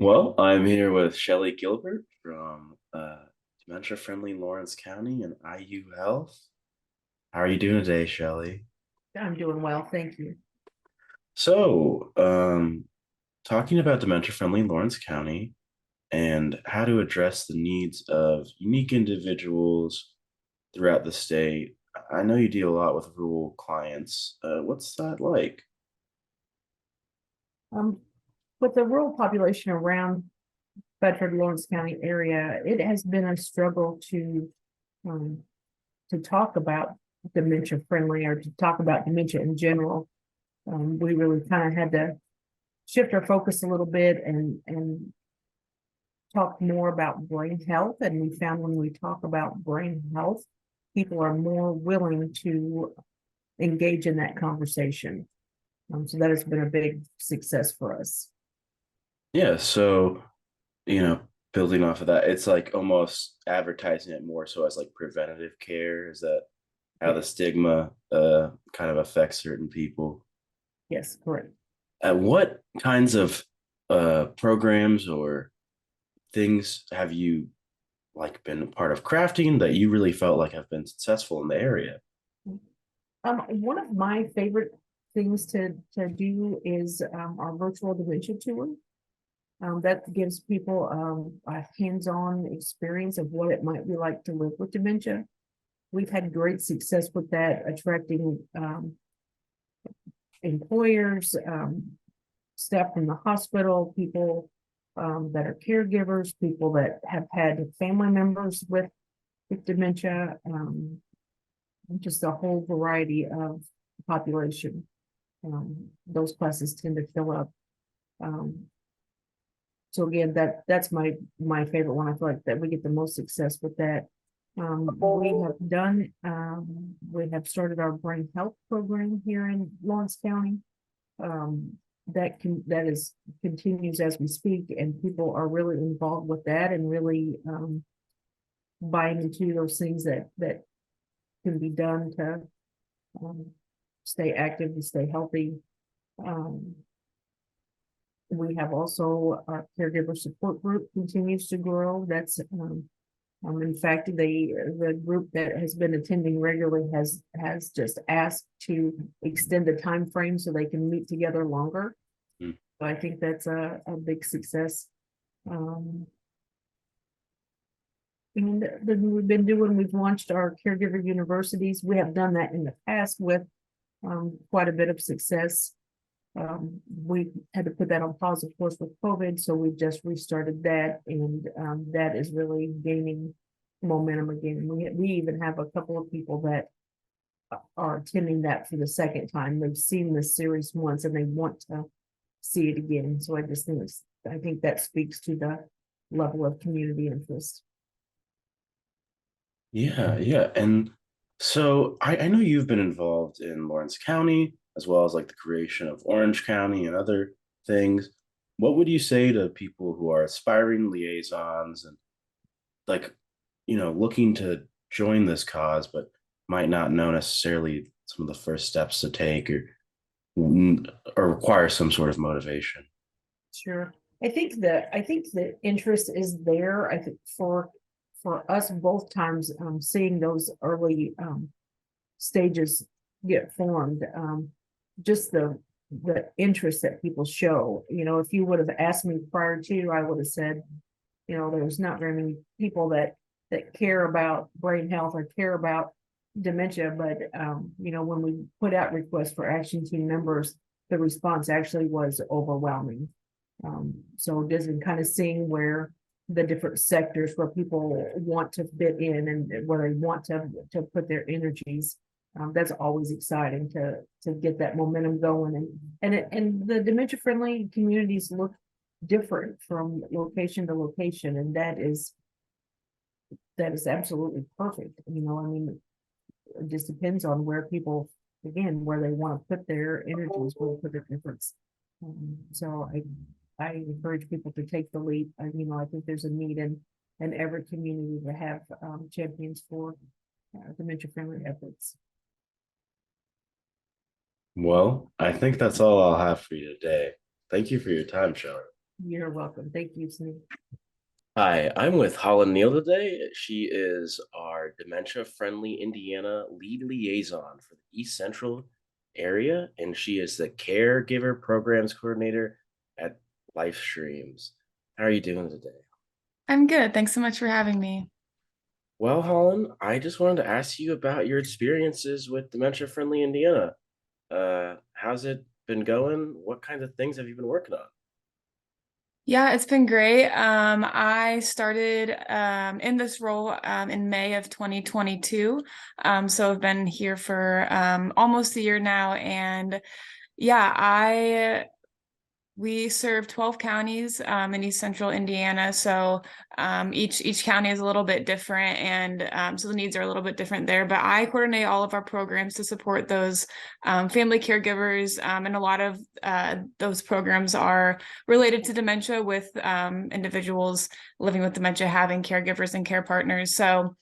Well, I'm here with Shelly Gilbert from Dementia Friendly Lawrence County and IU Health. How are you doing today, Shelly? I'm doing well, thank you. So, talking about Dementia Friendly Lawrence County and how to address the needs of unique individuals throughout the state. I know you deal a lot with rural clients. What's that like? Um, with the rural population around Bedford Lawrence County area, it has been a struggle um, to talk about dementia friendly or to talk about dementia in general. We really kind of had to shift our focus a little bit and talk more about brain health. And we found when we talk about brain health, people are more willing to engage in that conversation. So that has been a big success for us. Yeah, so you know, building off of that, it's like almost advertising it more so as like preventative care. Is that how the Yes, stigma kind of affects certain people? yes, correct. What kinds of programs or things have you like been a part of crafting that you really felt like have been successful in the area? One of my favorite things to do is our virtual dementia tour. That gives people a hands-on experience of what it might be like to live with dementia. We've had great success with that, attracting employers, staff from the hospital, people that are caregivers, people that have had family members with dementia, just a whole variety of population. Those classes tend to fill up. Um, so again, that's my favorite one. I feel like that we get the most success with that. We have started our brain health program here in Lawrence County. That is continues as we speak, and people are really involved with that and really buying into those things that can be done to um, stay active and stay healthy. Um, we have also our caregiver support group continues to grow. In fact, the group that has been attending regularly has just asked to extend the time frame so they can meet together longer. Mm. So I think that's a big success. Um, and then we've launched our caregiver universities. We have done that in the past with quite a bit of success. We had to put that on pause, of course, with COVID, so we've just restarted that, and that is really gaining momentum again. We even have a couple of people that are attending that for the second time. They've seen this series once and they want to see it again. So I think that speaks to the level of community interest. Yeah, yeah. And so I know you've been involved in Lawrence County as well as like the creation of Orange County and other things. What would you say to people who are aspiring liaisons and like, looking to join this cause, but might not know necessarily some of the first steps to take or require some sort of motivation? Sure. I think the interest is there. I think for us both times, seeing those early stages get formed, just the interest that people show. If you would have asked me prior to, I would have said, there's not very many people that care about brain health or care about dementia. But when we put out requests for action team members, the response actually was overwhelming. So just kind of seeing where the different sectors where people want to fit in and where they want to put their energies. That's always exciting to get that momentum going, and the dementia friendly communities look different from location to location, and that is absolutely perfect. I mean, it just depends on where people, again, where they want to put their energies, where they put their efforts. So I encourage people to take the leap. I think there's a need in every community to have champions for dementia friendly efforts. Well, I think that's all I'll have for you today. Thank you for your time, Shelley. You're welcome. Thank you, Sneak. Hi, I'm with Hollyn Neal today. She is our dementia friendly Indiana lead liaison for the East Central area, and she is the caregiver programs coordinator at Life Streams. How are you doing today? I'm good. Thanks so much for having me. Well, Hollyn, I just wanted to ask you about your experiences with dementia friendly Indiana. How's it been going? What kinds of things have you been working on? Yeah, it's been great. I started in this role in May of 2022. So I've been here for almost a year now. And yeah, I we serve 12 counties in East Central Indiana. So each county is a little bit different, and so the needs are a little bit different there. But I coordinate all of our programs to support those family caregivers, and a lot of those programs are related to dementia, with individuals living with dementia having caregivers and care partners. So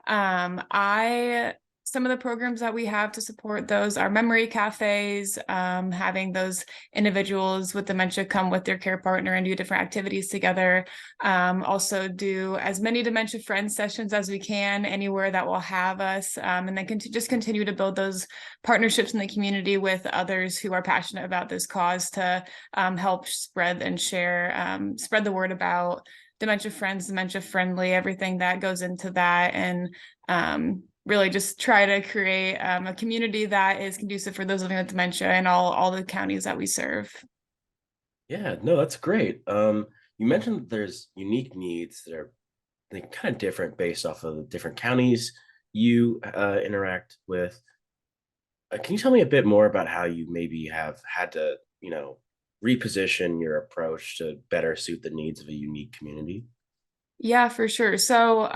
I some of the programs that we have to support those are memory cafes, having those individuals with dementia come with their care partner and do different activities together. Also do as many dementia friend sessions as we can anywhere that will have us, and then just continue to build those partnerships in the community with others who are passionate about this cause to help spread and share, spread the word about dementia friends, dementia friendly, everything that goes into that, and really just try to create a community that is conducive for those living with dementia in all the counties that we serve. Yeah, no, that's great. You mentioned that there's unique needs that are kind of different based off of the different counties you interact with. Can you tell me a bit more about how you maybe have had to, reposition your approach to better suit the needs of a unique community? Yeah, for sure. So,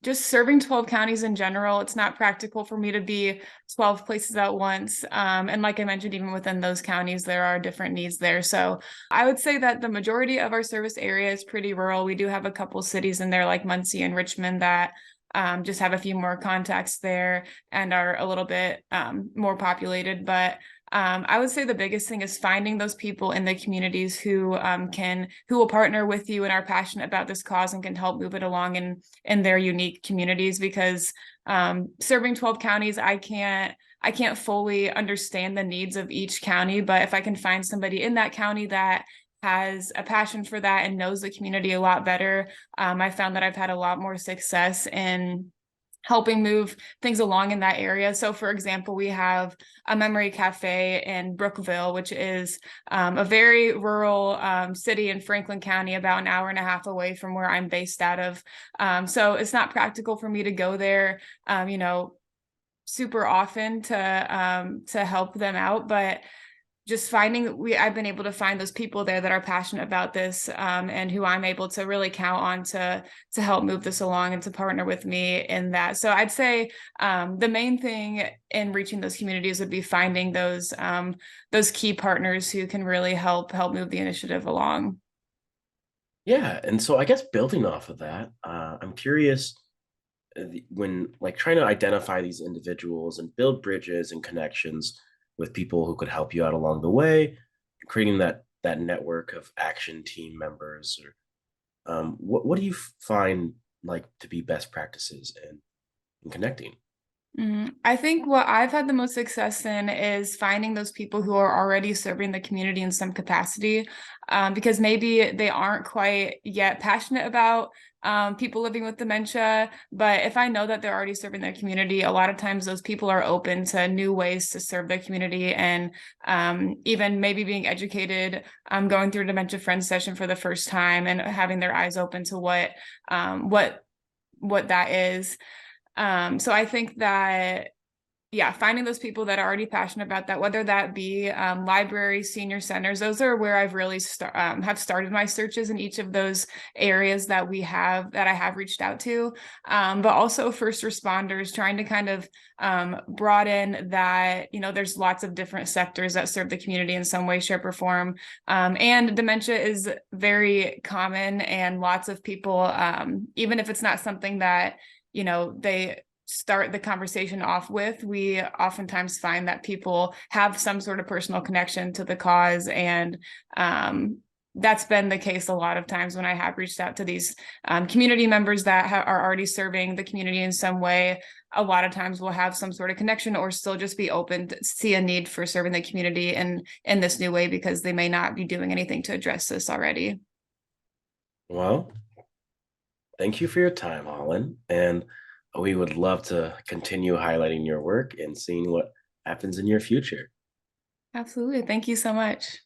just serving 12 counties in general, it's not practical for me to be 12 places at once. And like I mentioned, even within those counties, there are different needs there. So, I would say that the majority of our service area is pretty rural. We do have a couple cities in there, like Muncie and Richmond, that just have a few more contacts there and are a little bit more populated. But I would say the biggest thing is finding those people in the communities who who will partner with you and are passionate about this cause and can help move it along in their unique communities. Because serving 12 counties, I can't fully understand the needs of each county, but if I can find somebody in that county that has a passion for that and knows the community a lot better, I found that I've had a lot more success in helping move things along in that area. So, for example, we have a memory cafe in Brookville, which is a very rural city in Franklin County, about an hour and a half away from where I'm based out of. So it's not practical for me to go there, super often to help them out, but just I've been able to find those people there that are passionate about this, and who I'm able to really count on to help move this along and to partner with me in that. So I'd say the main thing in reaching those communities would be finding those key partners who can really help move the initiative along. Yeah, and so I guess building off of that, I'm curious when like trying to identify these individuals and build bridges and connections with people who could help you out along the way, creating that network of action team members, or what do you find like to be best practices in connecting? I think what I've had the most success in is finding those people who are already serving the community in some capacity, because maybe they aren't quite yet passionate about people living with dementia. But if I know that they're already serving their community, a lot of times those people are open to new ways to serve their community, and even maybe being educated, going through a dementia friends session for the first time and having their eyes open to what that is. So I think that, yeah, finding those people that are already passionate about that, whether that be libraries, senior centers, those are where I've really have started my searches in each of those areas that I have reached out to. But also first responders, trying to kind of broaden that, there's lots of different sectors that serve the community in some way, shape, or form. And dementia is very common, and lots of people, even if it's not something that, they start the conversation off with, we oftentimes find that people have some sort of personal connection to the cause, and that's been the case a lot of times when I have reached out to these community members that are already serving the community in some way. A lot of times we'll have some sort of connection or still just be open to see a need for serving the community in this new way because they may not be doing anything to address this already. Well, thank you for your time, Hollyn. And we would love to continue highlighting your work and seeing what happens in your future. Absolutely. Thank you so much.